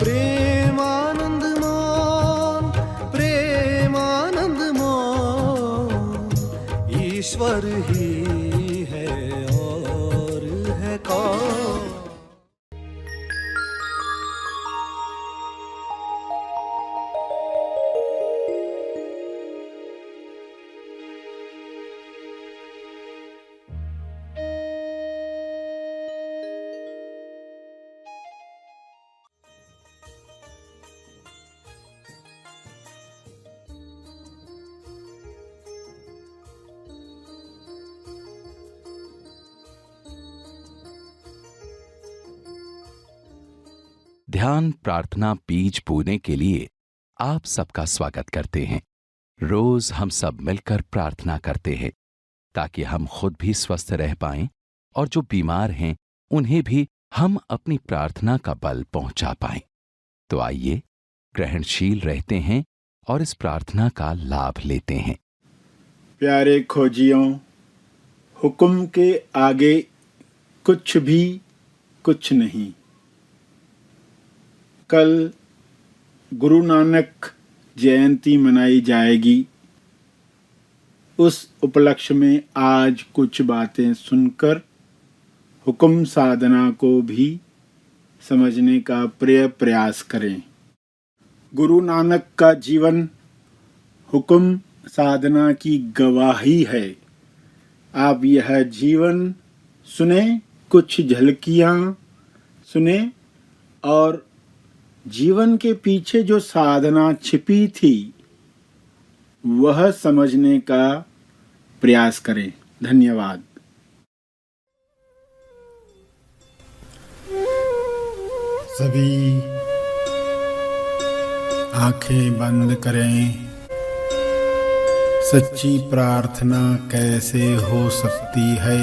प्रेमानंद मोन, प्रेमानंद मोन, ईश्वर ही है और है कौन। ध्यान प्रार्थना बीज बोने के लिए आप सबका स्वागत करते हैं। रोज हम सब मिलकर प्रार्थना करते हैं ताकि हम खुद भी स्वस्थ रह पाएं और जो बीमार हैं उन्हें भी हम अपनी प्रार्थना का बल पहुंचा पाएं। तो आइए ग्रहणशील रहते हैं और इस प्रार्थना का लाभ लेते हैं। प्यारे खोजियों, हुक्म के आगे कुछ भी कुछ नहीं। कल गुरु नानक जयंती मनाई जाएगी। उस उपलक्ष्य में आज कुछ बातें सुनकर हुक्म साधना को भी समझने का प्रयास करें। गुरु नानक का जीवन हुक्म साधना की गवाही है। आप यह जीवन सुने, कुछ झलकियां सुने और जीवन के पीछे जो साधना छिपी थी वह समझने का प्रयास करें। धन्यवाद। सभी आंखें बंद करें। सच्ची प्रार्थना कैसे हो सकती है,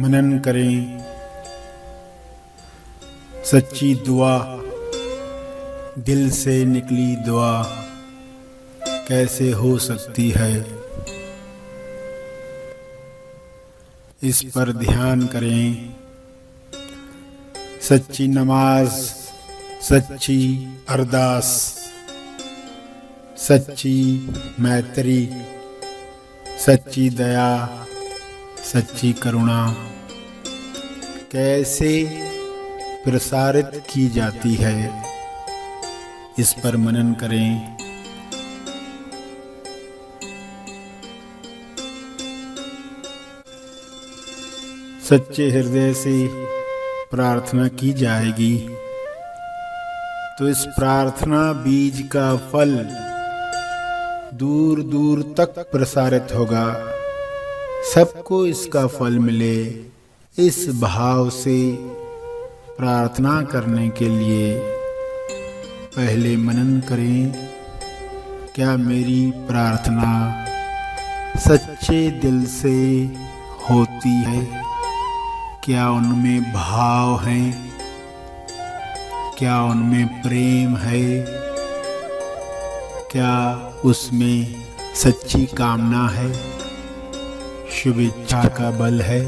मनन करें। सच्ची दुआ, दिल से निकली दुआ कैसे हो सकती है, इस पर ध्यान करें। सच्ची नमाज, सच्ची अरदास, सच्ची मैत्री, सच्ची दया, सच्ची करुणा कैसे प्रसारित की जाती है, इस पर मनन करें। सच्चे हृदय से प्रार्थना की जाएगी तो इस प्रार्थना बीज का फल दूर दूर तक प्रसारित होगा। सबको इसका फल मिले, इस भाव से प्रार्थना करने के लिए पहले मनन करें। क्या मेरी प्रार्थना सच्चे दिल से होती है? क्या उनमें भाव हैं? क्या उनमें प्रेम है? क्या उसमें सच्ची कामना है, शुभ इच्छा का बल है?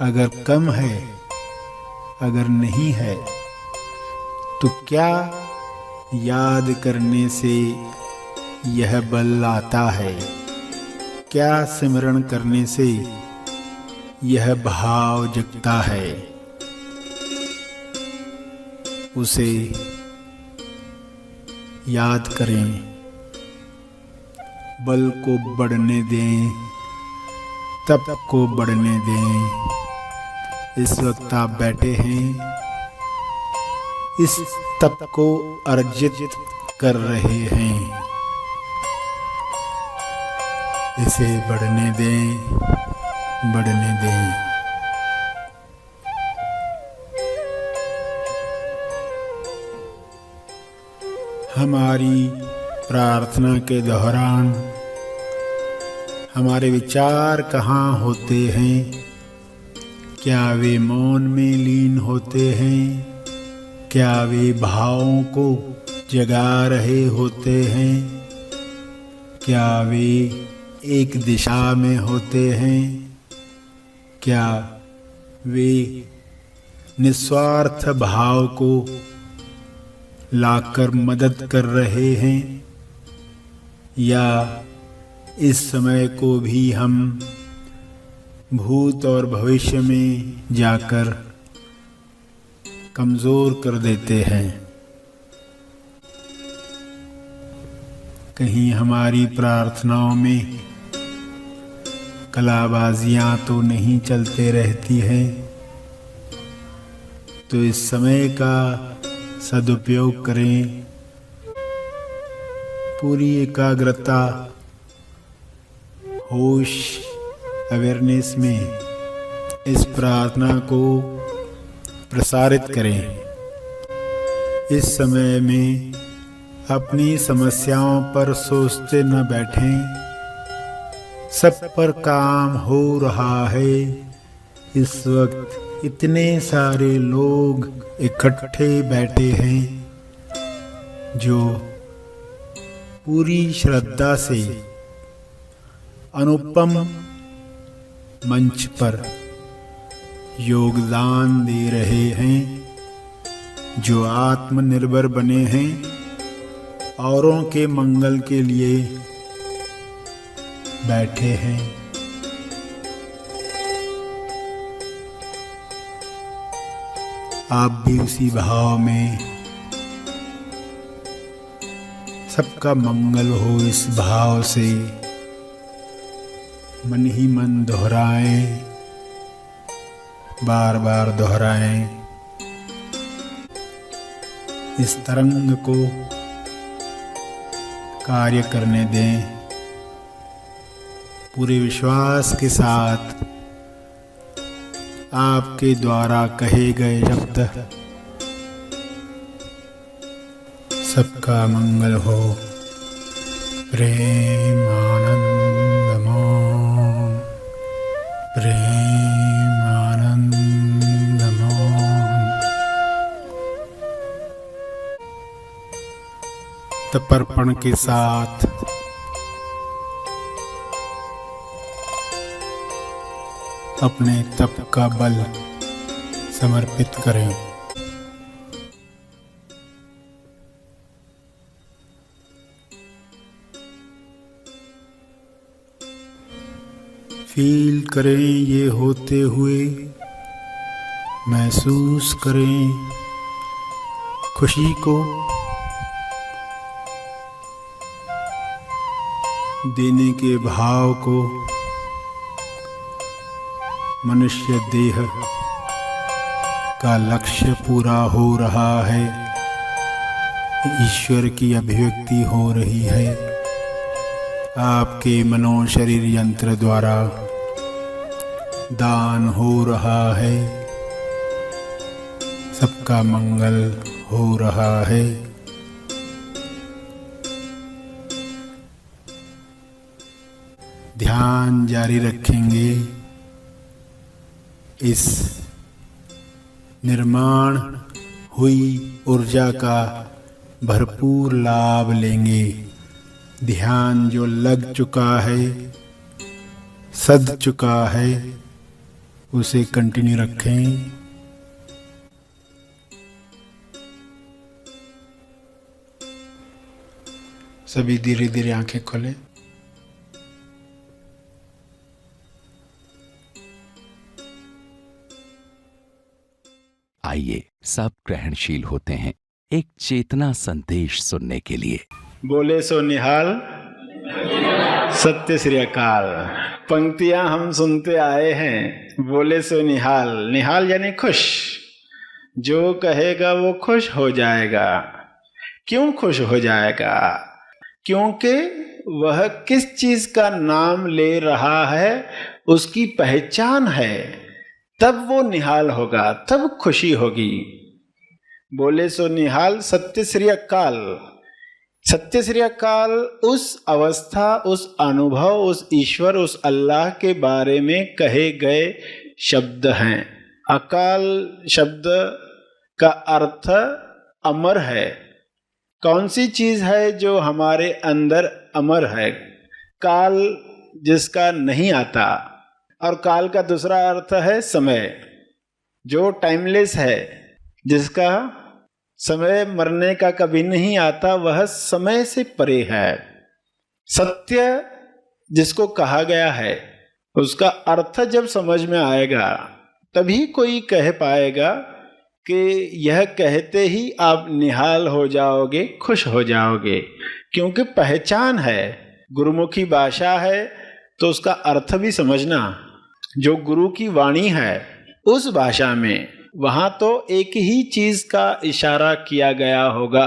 अगर कम है, अगर नहीं है, तो क्या याद करने से यह बल आता है? क्या सिमरण करने से यह भाव जगता है? उसे याद करें, बल को बढ़ने दें, तप को बढ़ने दें। इस वक्त आप बैठे हैं, इस तप को अर्जित कर रहे हैं, इसे बढ़ने दें, बढ़ने दें। हमारी प्रार्थना के दौरान हमारे विचार कहाँ होते हैं? क्या वे मौन में लीन होते हैं? क्या वे भावों को जगा रहे होते हैं? क्या वे एक दिशा में होते हैं? क्या वे निस्वार्थ भाव को लाकर मदद कर रहे हैं, या इस समय को भी हम भूत और भविष्य में जाकर कमज़ोर कर देते हैं। कहीं हमारी प्रार्थनाओं में कलाबाजियाँ तो नहीं चलते रहती हैं, तो इस समय का सदुपयोग करें। पूरी एकाग्रता, होश, अवेयरनेस में इस प्रार्थना को प्रसारित करें। इस समय में अपनी समस्याओं पर सोचते न बैठें। सब पर काम हो रहा है। इस वक्त इतने सारे लोग इकट्ठे बैठे हैं जो पूरी श्रद्धा से अनुपम मंच पर योगदान दे रहे हैं, जो आत्मनिर्भर बने हैं, औरों के मंगल के लिए बैठे हैं। आप भी उसी भाव में सबका मंगल हो, इस भाव से मन ही मन दोहराएं, बार बार दोहराएं। इस तरंग को कार्य करने दें। पूरे विश्वास के साथ आपके द्वारा कहे गए शब्द सबका मंगल हो। प्रेम आनंद मौन, प्रेम आनंद मौन। तर्पण के साथ अपने तप का बल समर्पित करें। फील करें ये होते हुए, महसूस करें खुशी को, देने के भाव को। मनुष्य देह का लक्ष्य पूरा हो रहा है, ईश्वर की अभिव्यक्ति हो रही है। आपके मनोशरीर यंत्र द्वारा दान हो रहा है, सबका मंगल हो रहा है। ध्यान जारी रखेंगे, इस निर्माण हुई ऊर्जा का भरपूर लाभ लेंगे। ध्यान जो लग चुका है, सध चुका है, उसे कंटिन्यू रखें। सभी धीरे धीरे आंखें खोलें। आइए सब ग्रहणशील होते हैं एक चेतना संदेश सुनने के लिए। बोले सो निहाल, सत्य श्री अकाल। पंक्तियां हम सुनते आए हैं। बोले सो निहाल, निहाल यानी खुश। जो कहेगा वो खुश हो जाएगा। क्यों खुश हो जाएगा? क्योंकि वह किस चीज का नाम ले रहा है, उसकी पहचान है। तब वो निहाल होगा, तब खुशी होगी। बोले सो निहाल, सत्य श्री अकाल। सत्य श्री अकाल उस अवस्था, उस अनुभव, उस ईश्वर, उस अल्लाह के बारे में कहे गए शब्द हैं। अकाल शब्द का अर्थ अमर है। कौन सी चीज है जो हमारे अंदर अमर है? काल जिसका नहीं आता। और काल का दूसरा अर्थ है समय। जो टाइमलेस है, जिसका समय मरने का कभी नहीं आता, वह समय से परे है। सत्य जिसको कहा गया है उसका अर्थ जब समझ में आएगा तभी कोई कह पाएगा कि यह कहते ही आप निहाल हो जाओगे, खुश हो जाओगे, क्योंकि पहचान है, गुरुमुखी भाषा है तो उसका अर्थ भी समझना। जो गुरु की वाणी है उस भाषा में वहां तो एक ही चीज का इशारा किया गया होगा,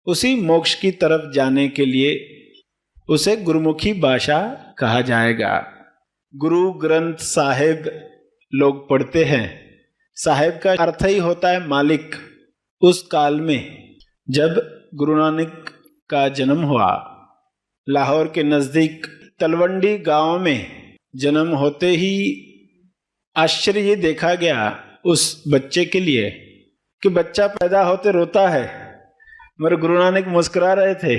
उसी मोक्ष की तरफ जाने के लिए उसे गुरुमुखी भाषा कहा जाएगा। गुरु ग्रंथ साहिब लोग पढ़ते हैं। साहिब का अर्थ ही होता है मालिक। उस काल में जब गुरु नानक का जन्म हुआ, लाहौर के नजदीक तलवंडी गांव में जन्म होते ही आश्चर्य ये देखा गया उस बच्चे के लिए कि बच्चा पैदा होते रोता है, मगर गुरु नानक मुस्कुरा रहे थे।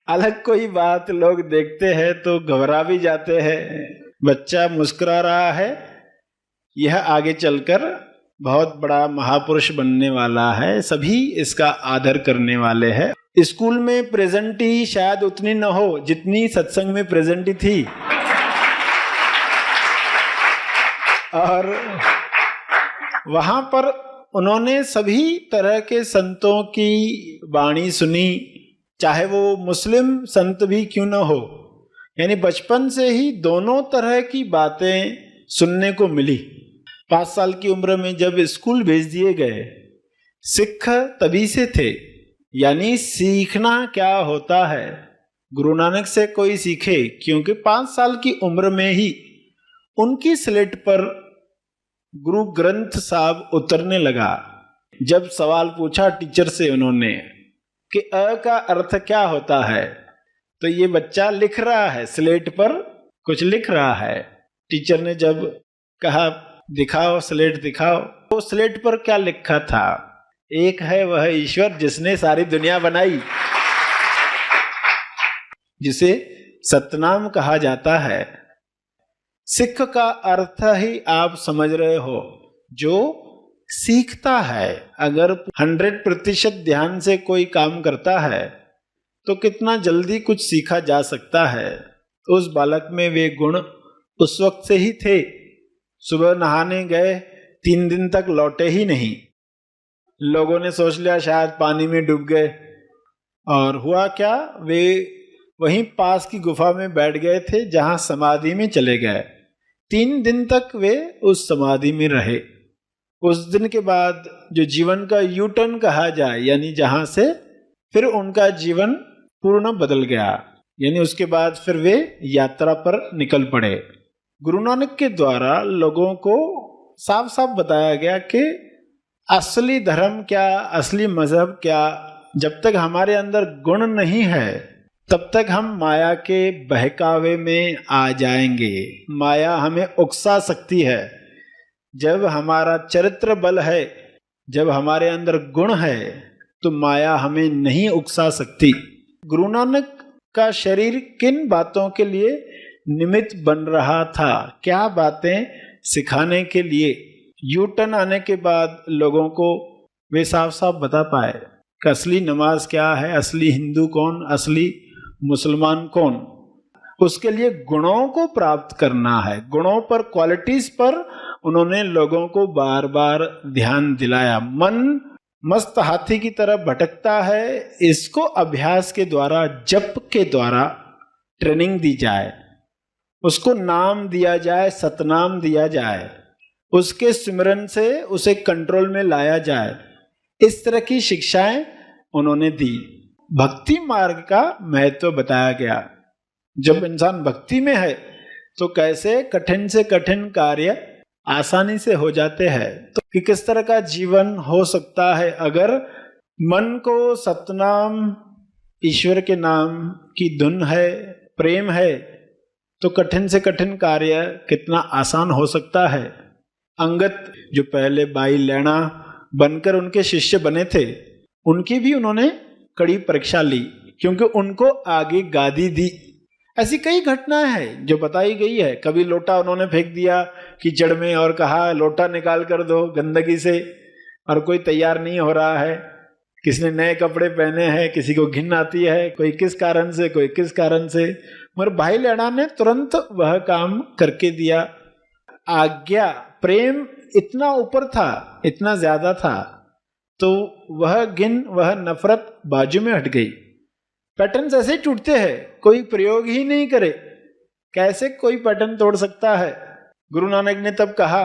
अलग कोई बात लोग देखते हैं तो घबरा भी जाते हैं, बच्चा मुस्कुरा रहा है, यह आगे चलकर बहुत बड़ा महापुरुष बनने वाला है, सभी इसका आदर करने वाले हैं। स्कूल में प्रेजेंटी शायद उतनी न हो जितनी सत्संग में प्रेजेंटी थी, और वहां पर उन्होंने सभी तरह के संतों की वाणी सुनी, चाहे वो मुस्लिम संत भी क्यों न हो। यानी बचपन से ही दोनों तरह की बातें सुनने को मिली। 5 साल की उम्र में जब स्कूल भेज दिए गए, सिख तभी से थे, यानी सीखना क्या होता है गुरु नानक से कोई सीखे, क्योंकि 5 साल की उम्र में ही उनकी स्लेट पर गुरु ग्रंथ साहब उतरने लगा। जब सवाल पूछा टीचर से उन्होंने कि अ का अर्थ क्या होता है, तो ये बच्चा लिख रहा है, स्लेट पर कुछ लिख रहा है। टीचर ने जब कहा दिखाओ स्लेट दिखाओ, तो स्लेट पर क्या लिखा था, एक है वह ईश्वर जिसने सारी दुनिया बनाई, जिसे सतनाम कहा जाता है। सिख का अर्थ ही आप समझ रहे हो, जो सीखता है। अगर 100% ध्यान से कोई काम करता है तो कितना जल्दी कुछ सीखा जा सकता है। उस बालक में वे गुण उस वक्त से ही थे। सुबह नहाने गए, 3 दिन तक लौटे ही नहीं। लोगों ने सोच लिया शायद पानी में डूब गए, और हुआ क्या, वे वहीं पास की गुफा में बैठ गए थे जहां समाधि में चले गए। 3 दिन तक वे उस समाधि में रहे। उस दिन के बाद जो जीवन का यू टर्न कहा जाए, यानी जहां से फिर उनका जीवन पूर्ण बदल गया, यानी उसके बाद फिर वे यात्रा पर निकल पड़े। गुरु नानक के द्वारा लोगों को साफ साफ बताया गया कि असली धर्म क्या, असली मजहब क्या। जब तक हमारे अंदर गुण नहीं है तब तक हम माया के बहकावे में आ जाएंगे। माया हमें उकसा सकती है। जब हमारा चरित्र बल है, जब हमारे अंदर गुण है, तो माया हमें नहीं उकसा सकती। गुरु नानक का शरीर किन बातों के लिए निमित्त बन रहा था, क्या बातें सिखाने के लिए। यू टर्न आने के बाद लोगों को वे साफ साफ बता पाए कि असली नमाज क्या है, असली हिंदू कौन, असली मुसलमान कौन। उसके लिए गुणों को प्राप्त करना है। गुणों पर, क्वालिटीज पर उन्होंने लोगों को बार बार ध्यान दिलाया। मन मस्त हाथी की तरह भटकता है, इसको अभ्यास के द्वारा, जप के द्वारा ट्रेनिंग दी जाए, उसको नाम दिया जाए, सतनाम दिया जाए, उसके सिमरन से उसे कंट्रोल में लाया जाए। इस तरह की शिक्षाएं उन्होंने दी। भक्ति मार्ग का महत्व बताया गया। जब इंसान भक्ति में है तो कैसे कठिन से कठिन कार्य आसानी से हो जाते हैं। तो कि किस तरह का जीवन हो सकता है अगर मन को सतनाम, ईश्वर के नाम की धुन है, प्रेम है, तो कठिन से कठिन कार्य कितना आसान हो सकता है। अंगद जो पहले बाई लैना बनकर उनके शिष्य बने थे, उनकी भी उन्होंने कड़ी परीक्षा ली, क्योंकि उनको आगे गादी दी। ऐसी कई घटनाएं हैं जो बताई गई है। कभी लोटा उन्होंने फेंक दिया कीचड़ में और कहा लोटा निकाल कर दो गंदगी से, और कोई तैयार नहीं हो रहा है, किसी ने नए कपड़े पहने हैं, किसी को घिन आती है, कोई किस कारण से, कोई किस कारण से, मगर भाई लहड़ा ने तुरंत वह काम करके दिया। आज्ञा, प्रेम इतना ऊपर था, इतना ज्यादा था, तो वह घिन, वह नफरत बाजू में हट गई। पैटर्न्स ऐसे ही टूटते हैं, कोई प्रयोग ही नहीं करे, कैसे कोई पैटर्न तोड़ सकता है। गुरु नानक ने तब कहा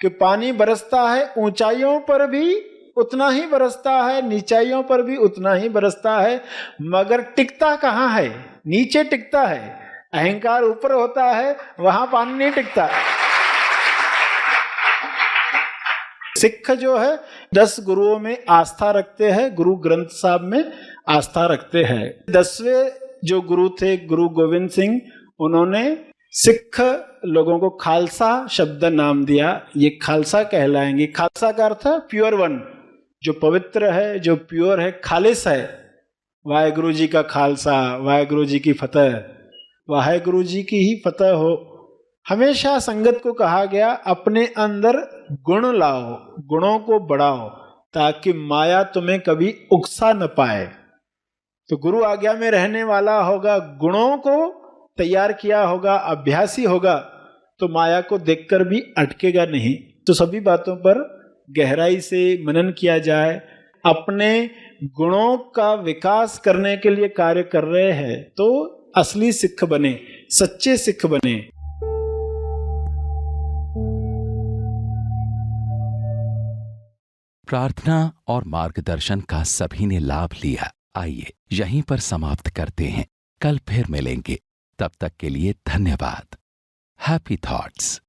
कि पानी बरसता है, ऊंचाइयों पर भी उतना ही बरसता है, नीचाइयों पर भी उतना ही बरसता है, मगर टिकता कहाँ है? नीचे टिकता है। अहंकार ऊपर होता है, वहां पानी नहीं टिकता। सिख जो है 10 गुरुओं में आस्था रखते हैं, गुरु ग्रंथ साहब में आस्था रखते हैं। 10वें जो गुरु थे गुरु गोविंद सिंह, उन्होंने सिख लोगों को खालसा शब्द नाम दिया। ये खालसा कहलाएंगे। खालसा का अर्थ है प्योर वन, जो पवित्र है, जो प्योर है, खालिस है। वाहेगुरु जी का खालसा, वाहेगुरु जी की फतह, वाहेगुरु जी की ही फतह हो। हमेशा संगत को कहा गया अपने अंदर गुण लाओ, गुणों को बढ़ाओ, ताकि माया तुम्हें कभी उकसा न पाए। तो गुरु आज्ञा में रहने वाला होगा, गुणों को तैयार किया होगा, अभ्यासी होगा, तो माया को देखकर भी अटकेगा नहीं। तो सभी बातों पर गहराई से मनन किया जाए। अपने गुणों का विकास करने के लिए कार्य कर रहे हैं तो असली सिख बने, सच्चे सिख बने। प्रार्थना और मार्गदर्शन का सभी ने लाभ लिया। आइए यहीं पर समाप्त करते हैं, कल फिर मिलेंगे। तब तक के लिए धन्यवाद। Happy thoughts.